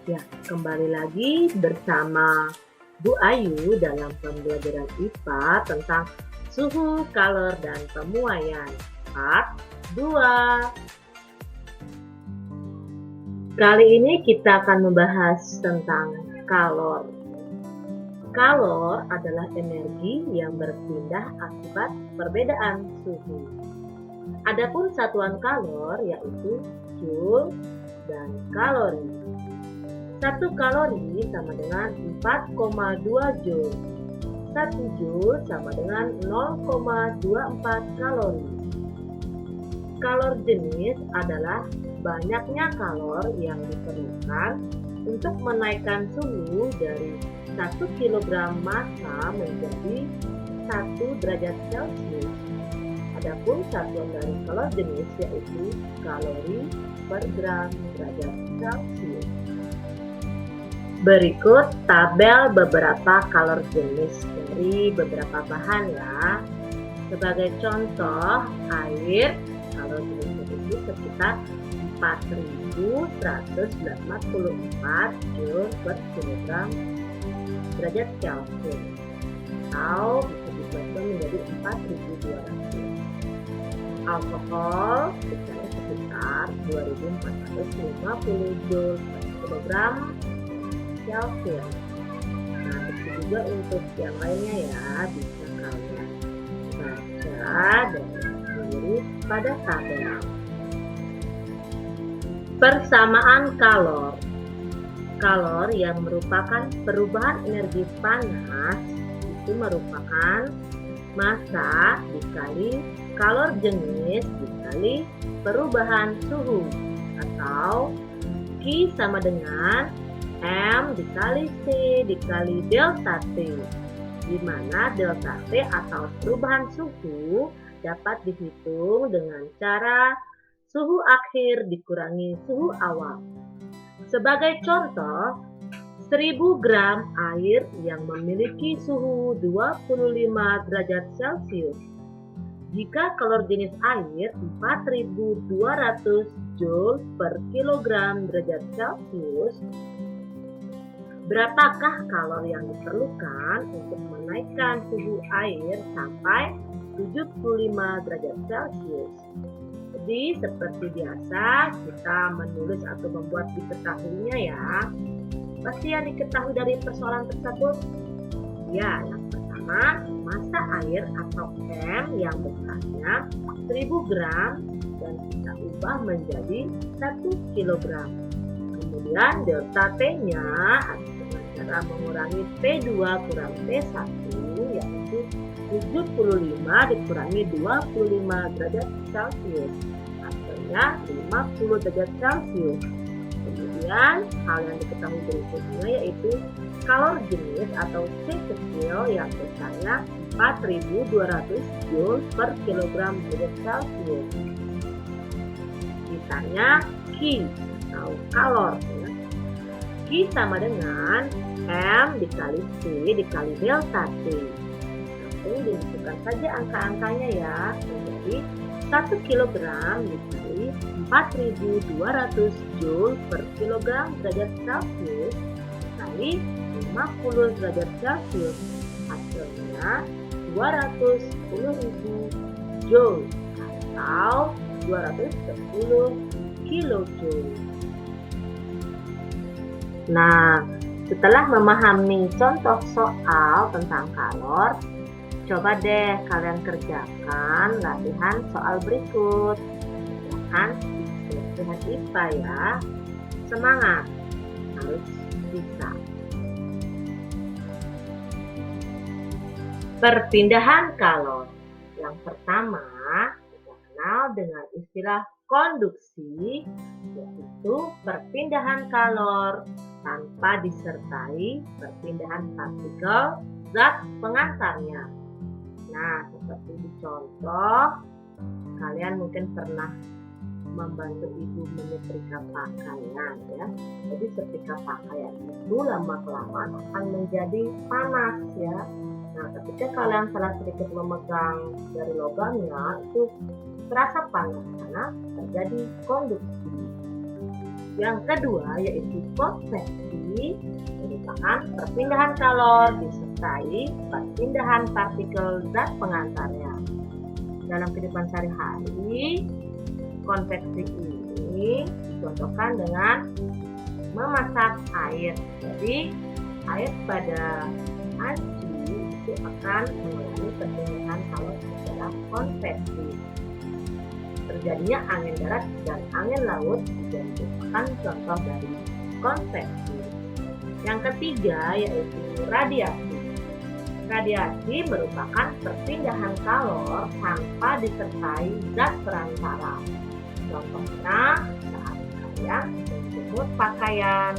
Ya, kembali lagi bersama Bu Ayu dalam pembelajaran IPA tentang suhu, kalor, dan pemuaian. Part 2. Kali ini kita akan membahas tentang kalor. Kalor adalah energi yang berpindah akibat perbedaan suhu. Adapun satuan kalor yaitu joule dan kalori. 1 kalori sama dengan 4,2 joule. 1 joule sama dengan 0,24 kalori. Kalor jenis adalah banyaknya kalor yang diperlukan untuk menaikkan suhu dari 1 kg massa menjadi 1 derajat Celcius. Adapun satuan dari kalor jenis yaitu kalori per gram derajat Celcius. Berikut tabel beberapa kalor jenis dari beberapa bahan ya. Sebagai contoh, air kalor jenisnya itu sekitar 4.184 joule per kilogram derajat Celcius, atau bisa dibagi menjadi 4.200. Alkohol misalnya sekitar 2.450 joule per kilogram Celcius. Nah, begitu juga untuk yang lainnya ya, bisa kalian baca dan tulis pada tabel. Persamaan kalor. Kalor yang merupakan perubahan energi panas itu merupakan massa dikali kalor jenis dikali perubahan suhu, atau Q sama dengan M dikali C dikali delta T, di mana delta T atau perubahan suhu dapat dihitung dengan cara suhu akhir dikurangi suhu awal. Sebagai contoh, 1000 gram air yang memiliki suhu 25 derajat Celcius. Jika kalor jenis air 4.200 joule per kilogram derajat Celcius, berapakah kalor yang diperlukan untuk menaikkan suhu air sampai 75 derajat Celcius? Jadi seperti biasa kita menulis atau membuat diketahuinya ya. Pasti yang diketahui dari persoalan tersebut? Ya, yang pertama massa air atau M yang besarnya 1000 gram dan kita ubah menjadi 1 kg. Kemudian delta T-nya dengan cara mengurangi T2 kurang T1 yaitu 75 dikurangi 25 derajat Celcius, hasilnya 50 derajat Celcius. Kemudian hal yang diketahui berikutnya yaitu kalor jenis atau C kecil yang besarnya 4.200 joule per kilogram derajat Celcius. Sisanya Q atau kalor ya. Q sama dengan M dikali C dikali delta T. Langsung dimasukkan saja angka-angkanya ya, menjadi 1 kg dikali 4.200 joule per kilogram derajat Celcius dikali 50 derajat Celcius, hasilnya 210.000 joule atau 210 kilojoule. Nah, setelah memahami contoh soal tentang kalor, coba deh kalian kerjakan latihan soal berikut. Latihan IPA ya. Semangat, harus bisa. Perpindahan kalor. Yang pertama, kita kenal dengan istilah konduksi, yaitu perpindahan kalor tanpa disertai perpindahan partikel zat pengantarnya. Nah, seperti di contoh, kalian mungkin pernah membantu ibu menyetrika pakaian ya. Jadi setrika pakaian itu lama-kelamaan akan menjadi panas ya. Nah, ketika kalian salah sedikit memegang dari logamnya, itu terasa panas karena terjadi konduksi. Yang kedua yaitu konveksi, merupakan perpindahan kalor disertai perpindahan partikel zat pengantarnya. Dalam kehidupan sehari-hari, konveksi ini dicontohkan dengan memasak air. Jadi, air pada panci itu akan mengalami perpindahan kalor secara konveksi. Terjadinya angin darat dan angin laut juga merupakan contoh dari konveksi. Yang ketiga yaitu radiasi. Radiasi merupakan perpindahan kalor tanpa disertai zat perantara. Contohnya saat kalian menjemur pakaian,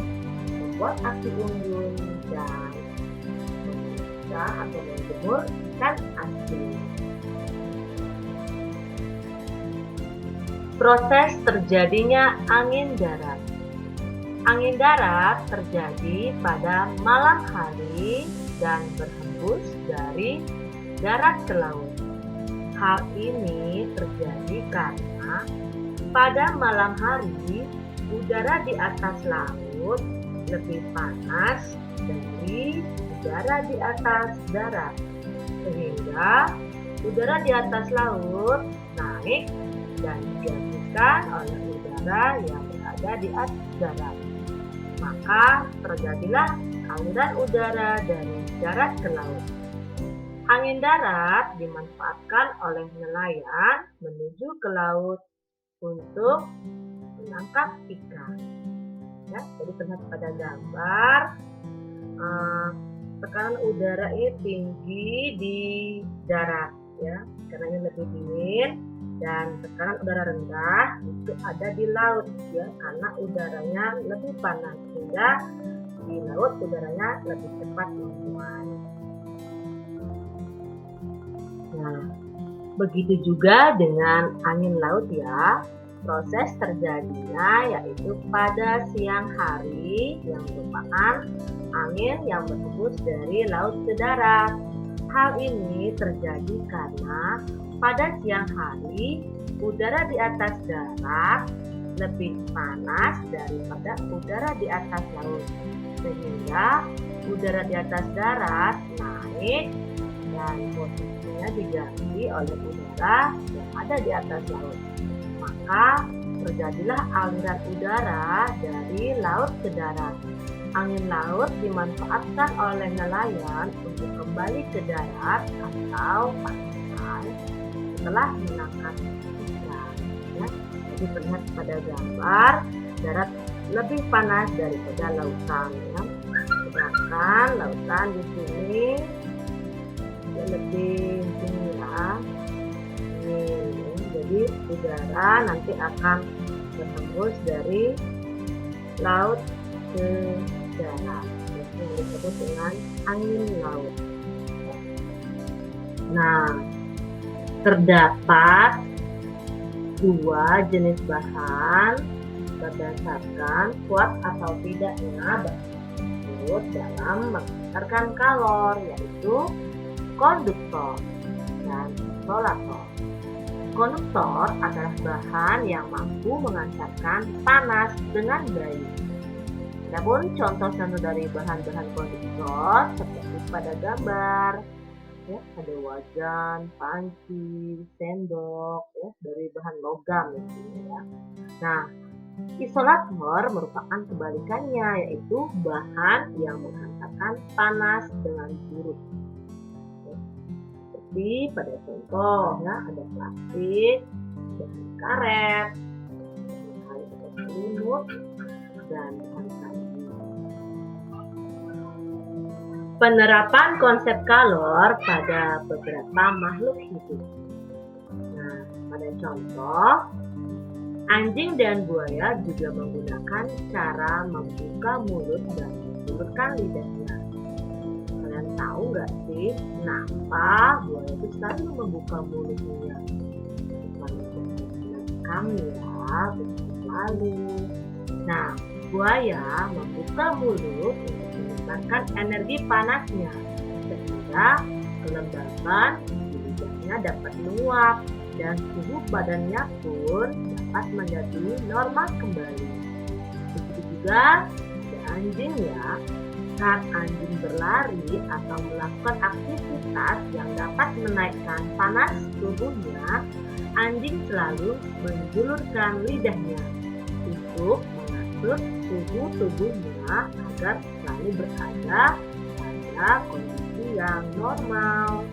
membuat api unggun, dan memeriksa atau menjemur ikan asin. Proses terjadinya angin darat. Angin darat terjadi pada malam hari dan berhembus dari darat ke laut. Hal ini terjadi karena pada malam hari udara di atas laut lebih panas dari udara di atas darat, sehingga udara di atas laut naik dan digantikan oleh udara yang berada di atas darat. Maka terjadilah aliran udara dari darat ke laut. Angin darat dimanfaatkan oleh nelayan menuju ke laut untuk menangkap ikan. Ya, jadi terlihat pada gambar tekanan udara ini tinggi di darat, ya, karena ini lebih dingin, dan tekanan udara rendah itu ada di laut, ya, karena udaranya lebih panas, sehingga di laut udaranya lebih cepat menguap. Nah, begitu juga dengan angin laut, ya. Proses terjadinya yaitu pada siang hari yang merupakan angin yang berhembus dari laut ke darat. Hal ini terjadi karena pada siang hari udara di atas darat lebih panas daripada udara di atas laut, sehingga udara di atas darat naik dan posisinya diganti oleh udara yang ada di atas laut. Maka terjadilah aliran udara dari laut ke darat. Angin laut dimanfaatkan oleh nelayan untuk kembali ke darat atau pantai setelah menangkap ikan. Ya, jadi terlihat pada gambar darat lebih panas daripada lautan. Ya. Sedangkan lautan di sini lebih tinggi, ya. Jadi udara nanti akan berhembus dari laut ke darat, yang disebut dengan angin laut. Nah, terdapat dua jenis bahan berdasarkan kuat atau tidaknya bahan tersebut dalam mengantarkan kalor, yaitu konduktor dan isolator. Konduktor adalah bahan yang mampu mengantarkan panas dengan baik. Namun contoh-contoh dari bahan-bahan konduktor seperti pada gambar, ya, ada wajan, panci, sendok, ya, dari bahan logam, ya. Nah, isolator merupakan kebalikannya, yaitu bahan yang mengantarkan panas dengan buruk. Seperti pada contoh, ya, ada plastik, bahan karet, bahan selimut, dan bahan kayu. Penerapan konsep kalor pada beberapa makhluk hidup. Nah, pada contoh, anjing dan buaya juga menggunakan cara membuka mulut dan menjulurkan lidahnya. Kalian tahu nggak sih kenapa buaya itu selalu membuka mulutnya? Bukan untuk kami, ya, selalu. Nah, buaya membuka mulut untuk mengeluarkan energi panasnya, sehingga kelembaban di lidahnya dapat menguap dan suhu badannya pun dapat menjadi normal kembali. juga ada anjing ya. Saat anjing berlari atau melakukan aktivitas yang dapat menaikkan panas tubuhnya, anjing selalu menjulurkan lidahnya untuk mengatur suhu tubuhnya agar selalu berada pada kondisi yang normal.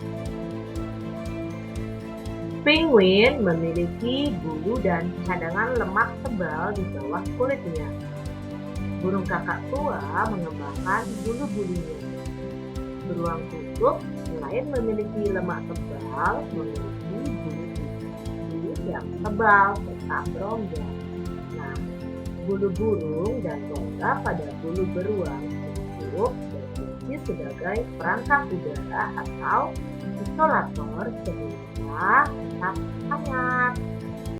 Penguin memiliki bulu dan cadangan lemak tebal di bawah kulitnya. Burung kakak tua mengembangkan bulu-bulunya. Beruang kutub selain memiliki lemak tebal, memiliki bulu yang tebal serta berongga. Nah, bulu burung dan rongga pada bulu beruang kutub berfungsi sebagai perangkap udara atau isolator sehingga tetap hangat.